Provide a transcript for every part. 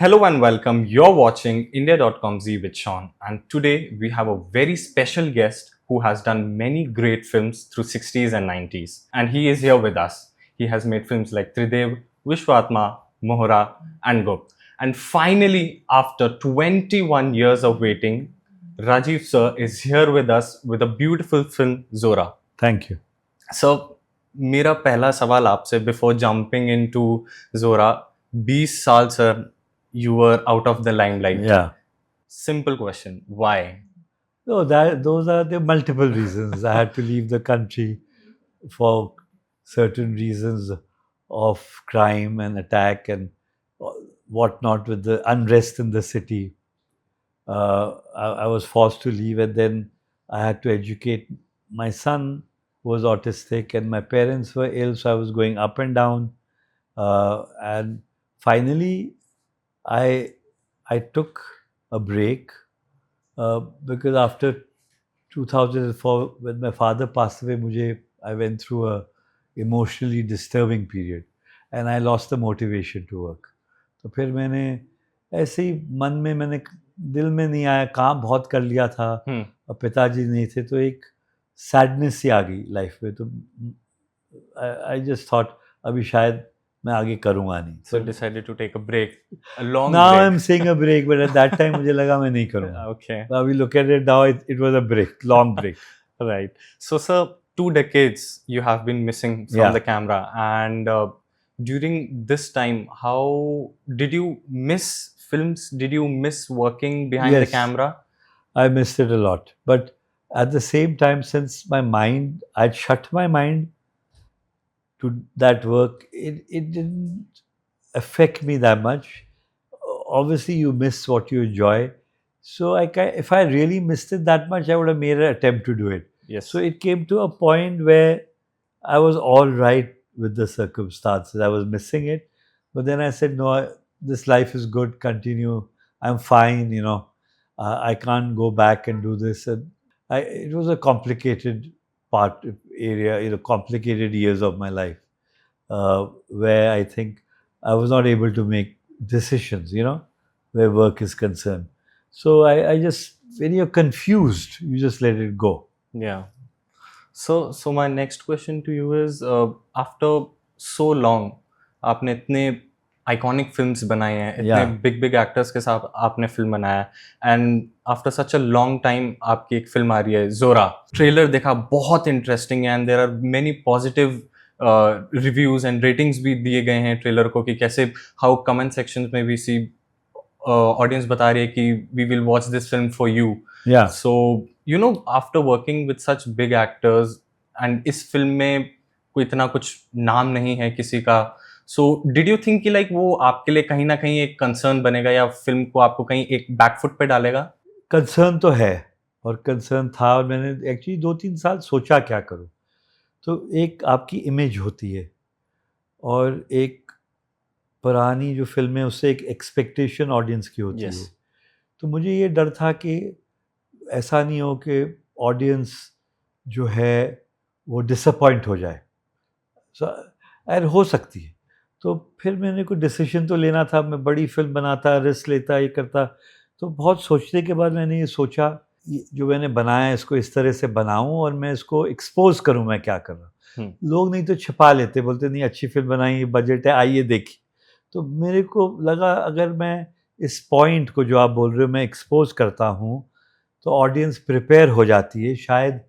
Hello and welcome. You're watching India.com Z with Sean, and today we have a very special guest who has done many great films through 60s and 90s, and he is here with us. He has made films like Tridev, Vishwatma, Mohra, and Gupt. And finally, after 21 years of waiting, Rajiv sir is here with us with a beautiful film Zora. Thank you. So, मेरा पहला सवाल आपसे before jumping into जोरा 20 साल sir you were out of the limelight. Yeah. Simple question. Why? No, those are the multiple reasons. I had to leave the country for certain reasons of crime and attack and whatnot with the unrest in the city. I was forced to leave, and then I had to educate my son, who was autistic, and my parents were ill, so I was going up and down. And finally, I took a break because after 2004, when my father passed away, I went through a emotionally disturbing period, and I lost the motivation to work. तो फिर मैंने ऐसे ही मन में मैंने दिल में नहीं आया, काम बहुत कर लिया था और पिताजी नहीं थे, तो एक सैडनेस सी आ गई लाइफ में. तो आई जस्ट थॉट अभी शायद मैं आगे करूँगा नहीं. So decided to take a break, a long Now break. I'm saying a break, but at that time मुझे लगा मैं नहीं करूँगा. Okay. Now we look at it now, it was a break, long break. Right. So, sir, 2 decades you have been missing from Yeah. the camera, and during this time, how did you miss films? Did you miss working behind the Yes. camera? I missed it a lot. But at the same time, since I'd shut my mind to that work, it didn't affect me that much. Obviously, you miss what you enjoy. So if I really missed it that much, I would have made an attempt to do it. Yes. So it came to a point where I was all right with the circumstances. I was missing it. But then I said, no, this life is good, continue. I'm fine, I can't go back and do this. And it was a complicated area, complicated years of my life where I think I was not able to make decisions, where work is concerned. So I just, when you're confused, you just let it go. Yeah. So my next question to you is, after so long, आपने इतने iconic films बनाए हैं, इतने Yeah. Big actors के साथ आपने film बनाया, and after such a long time आपकी एक फिल्म आ रही है जोरा. ट्रेलर देखा, बहुत इंटरेस्टिंग है, and there are many positive reviews and ratings भी दिए गए हैं ट्रेलर को कि कैसे हाउ कमेंट सेक्शंस में भी सी ऑडियंस बता रही है कि we will watch this film for you. Yeah. So, after working with such big actors, and इस फिल्म में कोई इतना कुछ नाम नहीं है किसी का, so did you think कि like वो आपके लिए कहीं ना कहीं एक कंसर्न बनेगा, या फिल्म को आपको कहीं एक बैकफुट पे डालेगा? कंसर्न तो है, और कंसर्न था, और मैंने एक्चुअली 2-3 साल सोचा क्या करूं. तो एक आपकी इमेज होती है, और एक पुरानी जो फिल्म है उससे एक एक्सपेक्टेशन ऑडियंस की होती Yes. है. तो मुझे ये डर था कि ऐसा नहीं हो कि ऑडियंस जो है वो डिसअपॉइंट हो जाए. एंड हो सकती है. तो फिर मैंने कोई डिसीजन तो लेना था. मैं बड़ी फिल्म बनाता, रिस्क लेता, ये करता. तो बहुत सोचने के बाद मैंने ये सोचा, जो मैंने बनाया है इसको इस तरह से बनाऊं और मैं इसको एक्सपोज करूं मैं क्या कर रहा हूँ. लोग नहीं तो छिपा लेते, बोलते नहीं अच्छी फिल्म बनाई, बजट है, आइए देखिए. तो मेरे को लगा अगर मैं इस पॉइंट को जो आप बोल रहे हो मैं एक्सपोज करता हूँ, तो ऑडियंस प्रिपेयर हो जाती है. शायद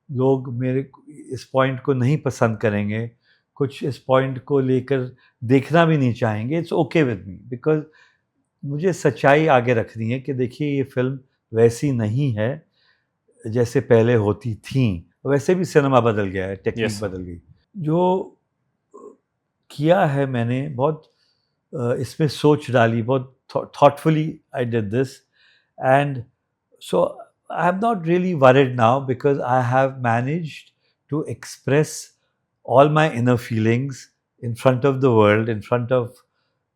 लोग मेरे इस पॉइंट को नहीं पसंद करेंगे, कुछ इस पॉइंट को लेकर देखना भी नहीं चाहेंगे. It's okay with me, because मुझे सच्चाई आगे रखनी है कि देखिए ये फिल्म वैसी नहीं है जैसे पहले होती थी. वैसे भी सिनेमा बदल गया है, टेक्निक Yes. बदल गई. जो किया है मैंने बहुत इसमें सोच डाली, बहुत thoughtfully I did this. And so I'm not really worried now, because I have managed to express all my inner feelings in front of the world, in front of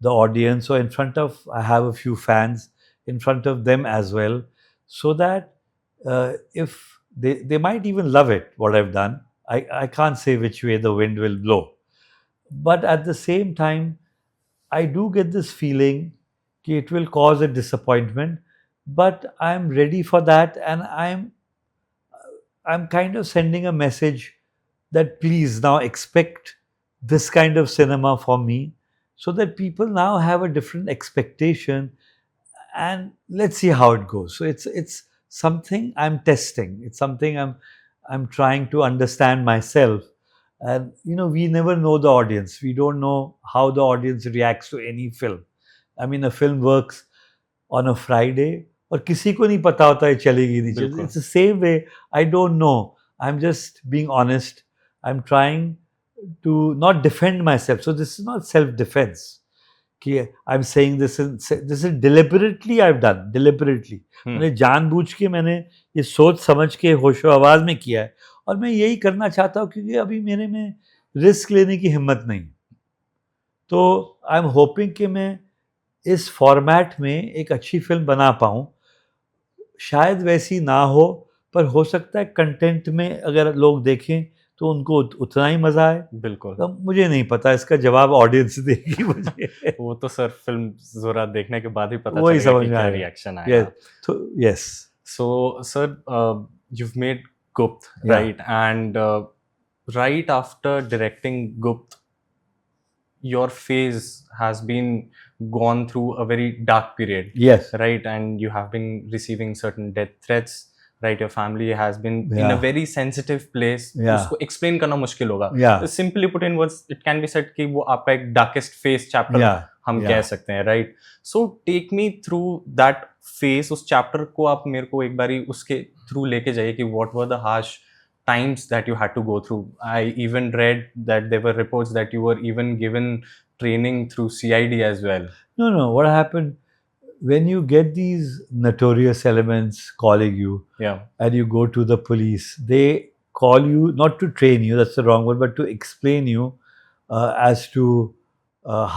the audience, or in front of, I have a few fans, in front of them as well, so that if they might even love it, what I've done. I can't say which way the wind will blow. But at the same time, I do get this feeling कि it will cause a disappointment, but I'm ready for that, and I'm kind of sending a message that please now expect this kind of cinema from me, so that people now have a different expectation, and let's see how it goes. So it's something I'm testing. It's something I'm trying to understand myself. And we never know the audience. We don't know how the audience reacts to any film. I mean, a film works on a Friday, और किसी को नहीं पता होता है चलेगी नहीं चलेगी. बिल्कुल. It's the same way. I don't know. I'm just being honest. I'm trying to not defend myself. So this is not self-defense. कि I'm saying this is deliberately I've done. Deliberately. मैंने जानबूझ के मैंने ये सोच समझ के होशो आवाज में किया है, और मैं यही करना चाहता हूँ क्योंकि अभी मेरे में रिस्क लेने की हिम्मत नहीं. तो आई एम होपिंग कि मैं इस फॉर्मेट में एक अच्छी फिल्म बना पाऊँ. शायद वैसी ना हो, पर हो सकता है कंटेंट में अगर लोग देखें तो उनको उतना ही मजा आए. बिल्कुल. तो मुझे नहीं पता, इसका जवाब ऑडियंस देगी मुझे. वो तो सर फिल्म जोरा देखने के बाद ही पता वही चलेगा समझ कि में क्या आएगा. रिएक्शन आएगा. तो yes. So, sir, you've made Gupt, Yeah. right? And right after directing Gupt, your phase has been gone through a very dark period, Yes. right? And you have been receiving certain death threats, right? Your family has been in a Yeah. very sensitive place. Yeah. उसको explain करना मुश्किल होगा. Yeah. Simply put in words, it can be said कि वो आपका एक darkest phase chapter Yeah. हम Yeah. कह सकते हैं, right? So take me through that phase. उस chapter को आप मेरे को एक बारी उसके through लेके जाइए कि what were the harsh times that you had to go through. I even read that there were reports that you were even given training through CID as well. No. What happened when you get these notorious elements calling you, Yeah. and you go to the police? They call you not to train you, that's the wrong word, but to explain you as to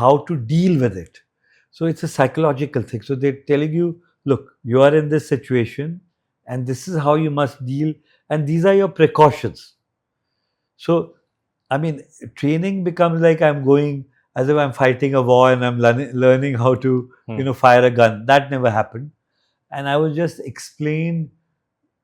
how to deal with it. So it's a psychological thing. So they're telling you, look, you are in this situation, and this is how you must deal, and these are your precautions. So, I mean, training becomes like I'm going as if I'm fighting a war and I'm learning how to, fire a gun. That never happened. And I was just explained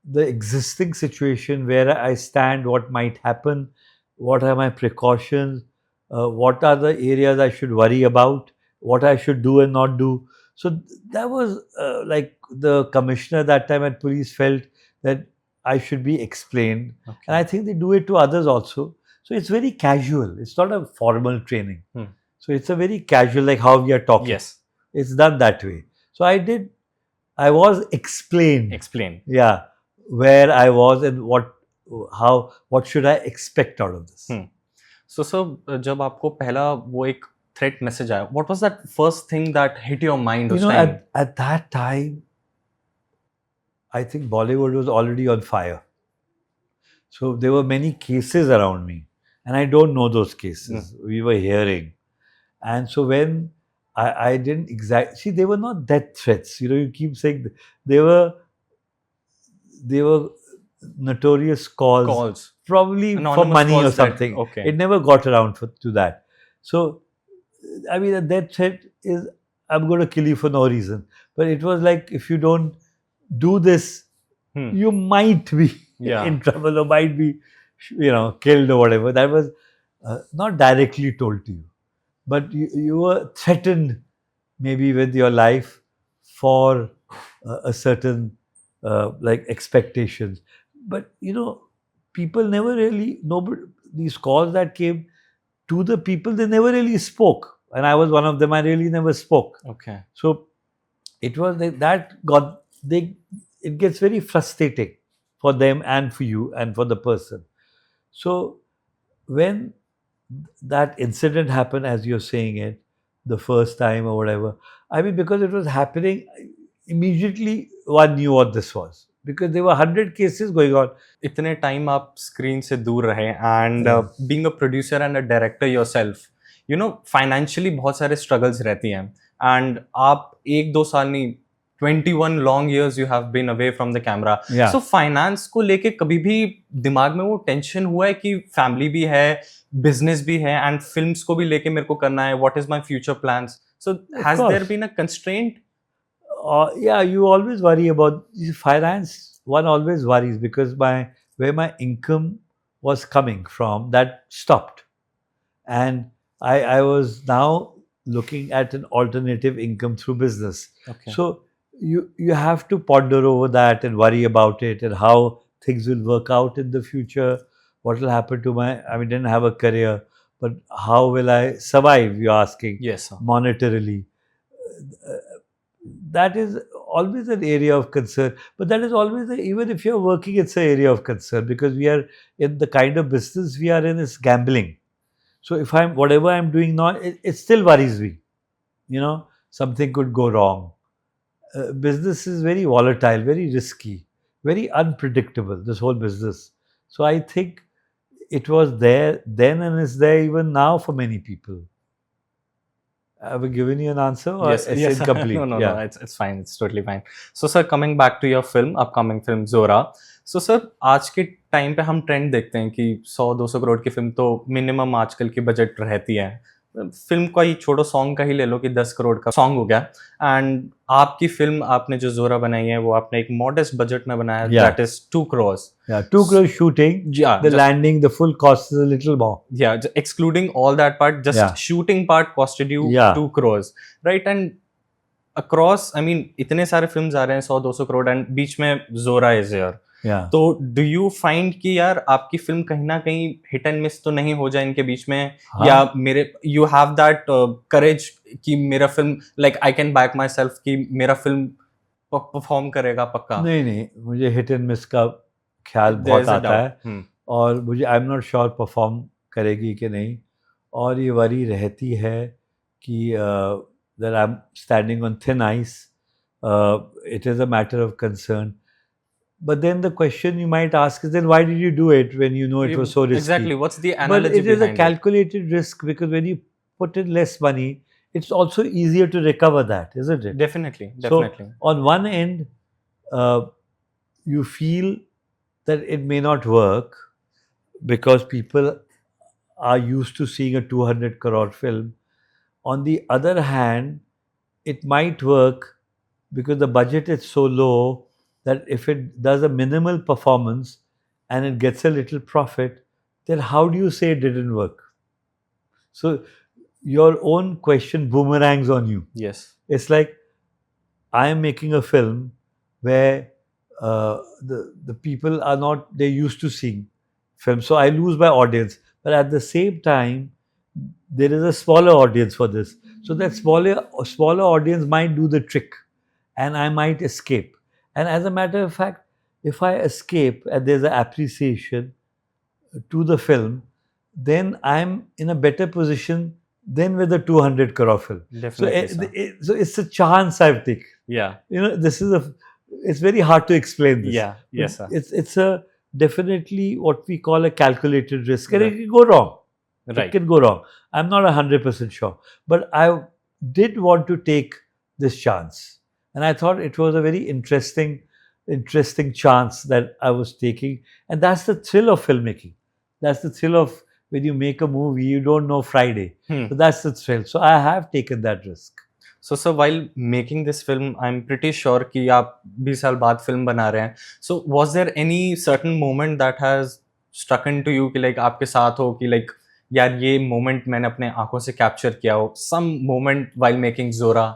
the existing situation, where I stand, what might happen, what are my precautions, what are the areas I should worry about, what I should do and not do. So that was like the commissioner that time at police felt that I should be explained. Okay. And I think they do it to others also. So it's very casual. It's not a formal training. So it's a very casual, like how we are talking. Yes. It's done that way. So I was explained. Explain. Yeah. Where I was and what should I expect out of this. So, sir, जब आपको पहला वो एक threat message आया, what was that first thing that hit your mind? At that time, I think Bollywood was already on fire. So there were many cases around me, and I don't know those cases. We were hearing. And so when I didn't exactly see, they were not death threats. You keep saying they were notorious calls. Probably Anonymous for money or calls something. Okay. It never got around to that. So, I mean, a death threat is, I'm going to kill you for no reason. But it was like, if you don't do this, you might be in trouble, or might be, killed or whatever. That was not directly told to you. But you were threatened maybe with your life for a certain like expectations. But people never really, these calls that came to the people, they never really spoke. And I was one of them. I really never spoke. Okay. So it was it gets very frustrating for them and for you and for the person. So when that incident happened, as you're saying it, the first time or whatever, I mean, because it was happening, immediately one knew what this was. Because there were 100 cases going on. इतने time आप screen से दूर रहे, and being a producer and a director yourself, financially बहुत सारे struggles रहती हैं, and आप 1-2 साल नहीं, 21 long years you have been away from the camera. Yeah. So finance को लेके कभी भी दिमाग में वो tension हुआ है कि family भी है, business भी है, and films को भी लेके मेरे को करना है, what is my future plans? So Of has there course. been a constraint? Yeah, you always worry about finance. One always worries because where my income was coming from, that stopped, and I was now looking at an alternative income through business. Okay. So you have to ponder over that and worry about it and how things will work out in the future. What will happen to I mean, didn't have a career, but how will I survive? You're asking Yes, sir. monetarily. Uh, that is always an area of concern, but that is always even if you're working, it's an area of concern because we are in the kind of business we are in is gambling. So if I'm whatever I'm doing now, it still worries me. Something could go wrong. Business is very volatile, very risky, very unpredictable, this whole business. So I think it was there then and is there even now for many people. Have I given you an answer or Yes, it's yes. incomplete? No, Yeah. it's fine. It's totally fine. So, sir, coming back to your film, upcoming film Zora. So, sir, आज के time पे हम trend देखते हैं कि 100-200 करोड़ की film तो minimum आजकल की बजट रहती है। फिल्म का ही छोड़ो, सॉन्ग का ही ले लो कि 10 करोड़ का सॉन्ग हो गया। एंड आपकी फिल्म आपने जो जोरा बनाई है वो आपने एक मॉडेस्ट बजट में बनाया, Yeah. That is 2 crores. Yeah, 2 crore shooting. Yeah, The landing, the full cost is a little more. Yeah, excluding all that part, just Yeah. shooting part costed you Yeah. 2 crores, right? And across, I mean, इतने सारे films आ रहे हैं 100-200 crore and बीच में जोरा is here. Yeah. तो do you find कि यार आपकी फिल्म कहीं ना कहीं हिट एंड मिस तो नहीं हो जाए इनके बीच में? हाँ. या मेरे यू हैव दैट करेज कि मेरा film like I can back my self कि मेरा फिल्म परफॉर्म करेगा पक्का? नहीं, मुझे हिट एंड मिस का ख्याल There बहुत is a आता doubt. है और मुझे I am not sure perform करेगी कि नहीं, और ये वरी रहती है कि that I am standing on thin ice. It is a matter of concern. But then the question you might ask is, then why did you do it when you know it was so risky? Exactly. What's the But analogy it is a behind it? calculated risk because when you put in less money, it's also easier to recover that, isn't it? Definitely. So on one end, you feel that it may not work because people are used to seeing a 200 crore film. On the other hand, it might work because the budget is so low that if it does a minimal performance and it gets a little profit, then how do you say it didn't work? So your own question boomerangs on you. Yes. It's like I am making a film where the people are not, they're used to seeing films. So I lose my audience. But at the same time, there is a smaller audience for this. So that smaller audience might do the trick and I might escape. And as a matter of fact, if I escape and there's an appreciation to the film, then I'm in a better position than with a 200 crore film. Definitely. So it's a chance I've taken. Yeah. It's very hard to explain this. Yeah. Yes, sir. It's a definitely what we call a calculated risk. And Right. it can go wrong. Right. It can go wrong. I'm not 100% sure. But I did want to take this chance. And I thought it was a very interesting chance that I was taking. And that's the thrill of filmmaking. That's the thrill of when you make a movie, you don't know Friday. So that's the thrill. So I have taken that risk. So, sir, while making this film, I'm pretty sure कि आप 20 साल बाद film बना रहे हैं. So, was there any certain moment that has struck into you कि like आपके साथ हो कि like यार ये moment मैंने अपने आंखों से capture किया हो? Some moment while making Zora?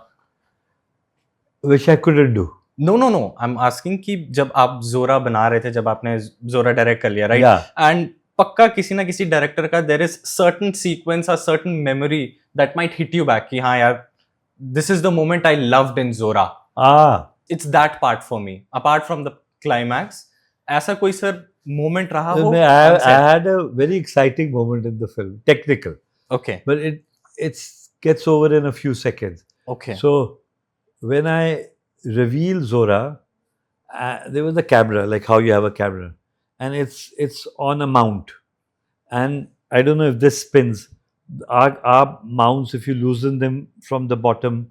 Which I couldn't do. No. I'm asking कि जब आप Zora बना रहे थे, जब आपने Zora direct कर लिया, right? Yeah. And पक्का किसी ना किसी डायरेक्टर का there is certain sequence or certain memory that might hit you back कि हाँ यार, this is the moment I loved in Zora. It's that part for me. Apart from the climax, ऐसा कोई सर moment रहा हो? I had a very exciting moment in the film, technical. Okay. But it gets over in a few seconds. Okay. So when I reveal Zora, there was a camera, like how you have a camera, and it's on a mount, and I don't know if this spins. Our mounts, if you loosen them from the bottom,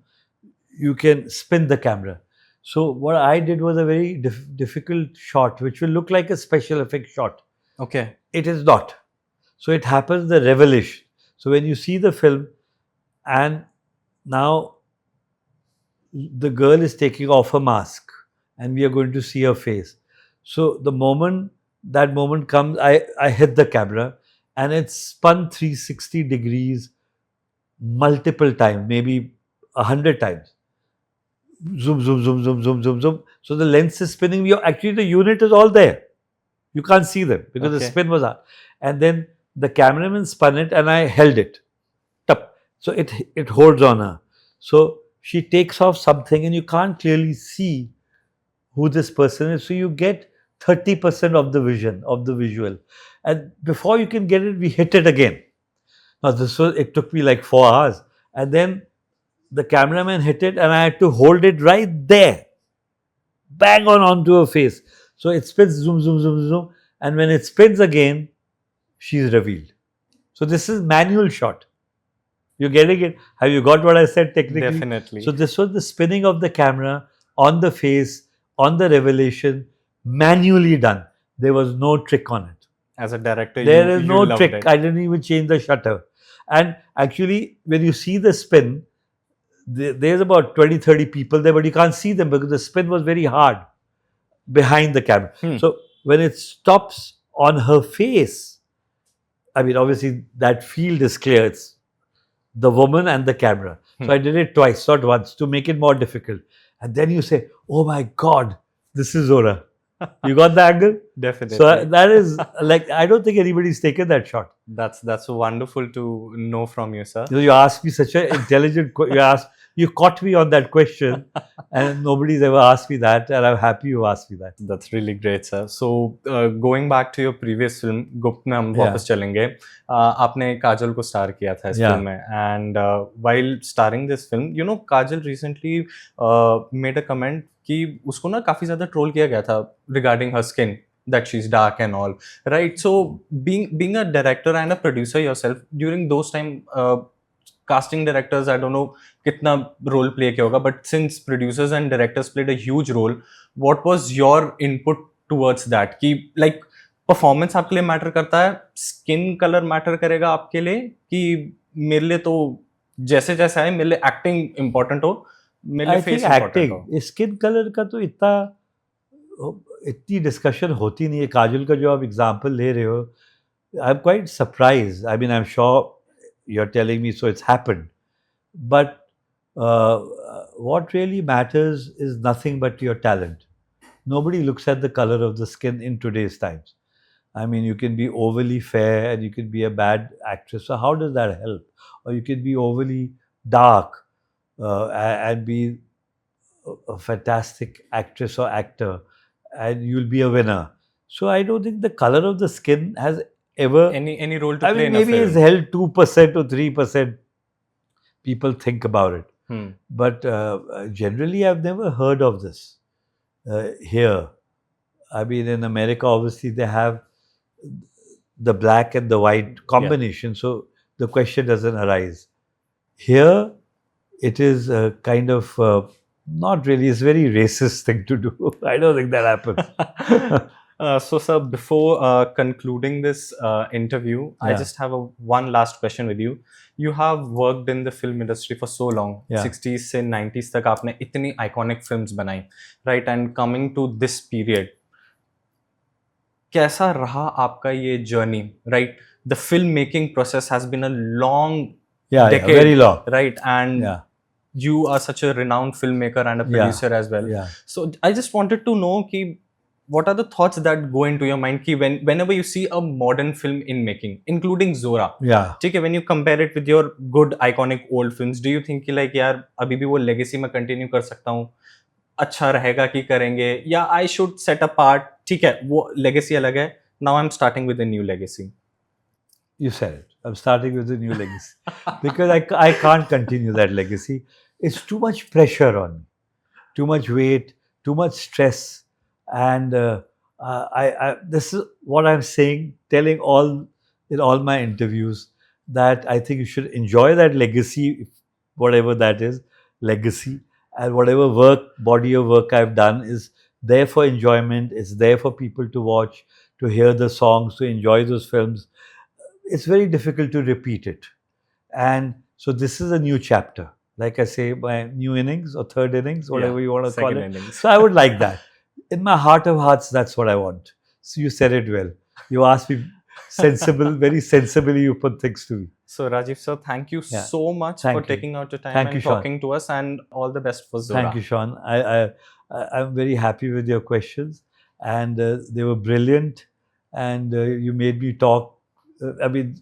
you can spin the camera. So what I did was a very difficult shot, which will look like a special effect shot. Okay. It is not. So it happens the revelation. So when you see the film and Now the girl is taking off her mask and we are going to see her face. So the moment that moment comes, I hit the camera and it spun 360 degrees multiple times, maybe 100 times. Zoom, zoom, zoom, zoom, zoom, zoom, zoom. So the lens is spinning. Actually, the unit is all there. You can't see them because the Okay. spin was out. And then the cameraman spun it and I held it. Tup. So it holds on her. So she takes off something and you can't clearly see who this person is. So you get 30% of the vision, of the visual. And before you can get it, we hit it again. Now it took me like 4 hours. And then the cameraman hit it and I had to hold it right there. Bang on onto her face. So it spins, zoom, zoom, zoom, zoom. And when it spins again, she's revealed. So this is manual shot. You're getting it? Have you got what I said technically? Definitely. So this was the spinning of the camera on the face, on the revelation, manually done. There was no trick on it. As a director, There is you no loved trick. it. I didn't even change the shutter. And actually, when you see the spin, there's about 20, 30 people there, but you can't see them because the spin was very hard behind the camera. So when it stops on her face, I mean, obviously that field is clear. It's the woman and the camera. So I did it twice, not once, to make it more difficult. And then you say, oh my God, this is Zora. You got the angle? Definitely. So that is like, I don't think anybody's taken that shot. That's wonderful to know from you, sir. You asked me such an intelligent you caught me on that question and nobody's ever asked me that and I'm happy you asked me that. That's really great, sir. So going back to your previous film, गुप्त में हम वापस चलेंगे. आपने काजल को star किया था इस फिल्म में, and while starring this film, you know, Kajol recently made a comment कि उसको ना काफी ज्यादा ट्रोल किया गया था regarding her skin, that she's dark and all, right? So being a director and a producer yourself, during those time, casting directors, I don't know kitna role play kiya hoga, but since producers and directors played a huge role, what was your input towards that? कि like performance आपके लिए matter करता है, skin colour matter करेगा आपके लिए, कि मेरे लिए तो जैसे जैसा है, मेरे लिए एक्टिंग इम्पोर्टेंट हो, मेरे लिए फेस इम्पोर्टेंट हो. स्किन कलर का तो इतनी डिस्कशन होती नहीं है. काजल का जो आप एग्जांपल ले रहे हो, I am quite surprised. I mean I am sure you're telling me so it's happened, but what really matters is nothing but your talent. Nobody looks at the color of the skin in today's times. I mean, you can be overly fair and you can be a bad actress, so how does that help? Or you can be overly dark and be a fantastic actress or actor and you'll be a winner. So I don't think the color of the skin has ever any role to I play mean, in a maybe film. it's held 2% or 3%. People think about it, but generally, I've never heard of this here. I mean, in America, obviously, they have the black and the white combination, so the question doesn't arise. Here, it is kind of not really. It's a very racist thing to do. I don't think that happens. So, sir, before concluding this interview, I just have one last question with you. You have worked in the film industry for so long, 60s से 90s तक आपने इतनी iconic films बनाई, right? And coming to this period, कैसा रहा आपका ये journey, right? The filmmaking process has been a long decade, very long, right? And you are such a renowned filmmaker and a producer as well. So I just wanted to know कि what are the thoughts that go into your mind कि whenever you see a modern film in making, including Zora, ठीक है, when you compare it with your good iconic old films, do you think कि like यार अभी भी वो legacy में continue कर सकता हूँ, अच्छा रहेगा कि करेंगे, या I should set apart, ठीक है, वो legacy अलग है, now I'm starting with a new legacy? You said it. I'm starting with a new legacy because I can't continue that legacy. It's too much pressure on me, too much weight, too much stress. And this is what I'm saying, telling in all my interviews, that I think you should enjoy that legacy, whatever that is, legacy, and whatever body of work I've done is there for enjoyment. It's there for people to watch, to hear the songs, to enjoy those films. It's very difficult to repeat it. And so this is a new chapter. like I say, my new innings or third innings, whatever you want to call second it. innings. So I would like that. In my heart of hearts, that's what I want. So you said it well. You asked me sensible, very sensibly you put things to me. So Rajiv sir, thank you Yeah. so much Thank for you. taking out your time Thank and you, Sean. talking to us, and all the best for Zora. Thank you, Sean. I'm very happy with your questions, and they were brilliant, and you made me talk. I mean,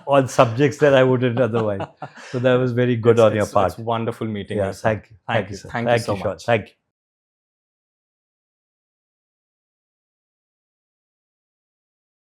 on subjects that I wouldn't otherwise. So that was very good on your part. It's wonderful meeting Yeah, you, sir. thank you. Thank you, sir. Thank you so Sean. much. Thank you.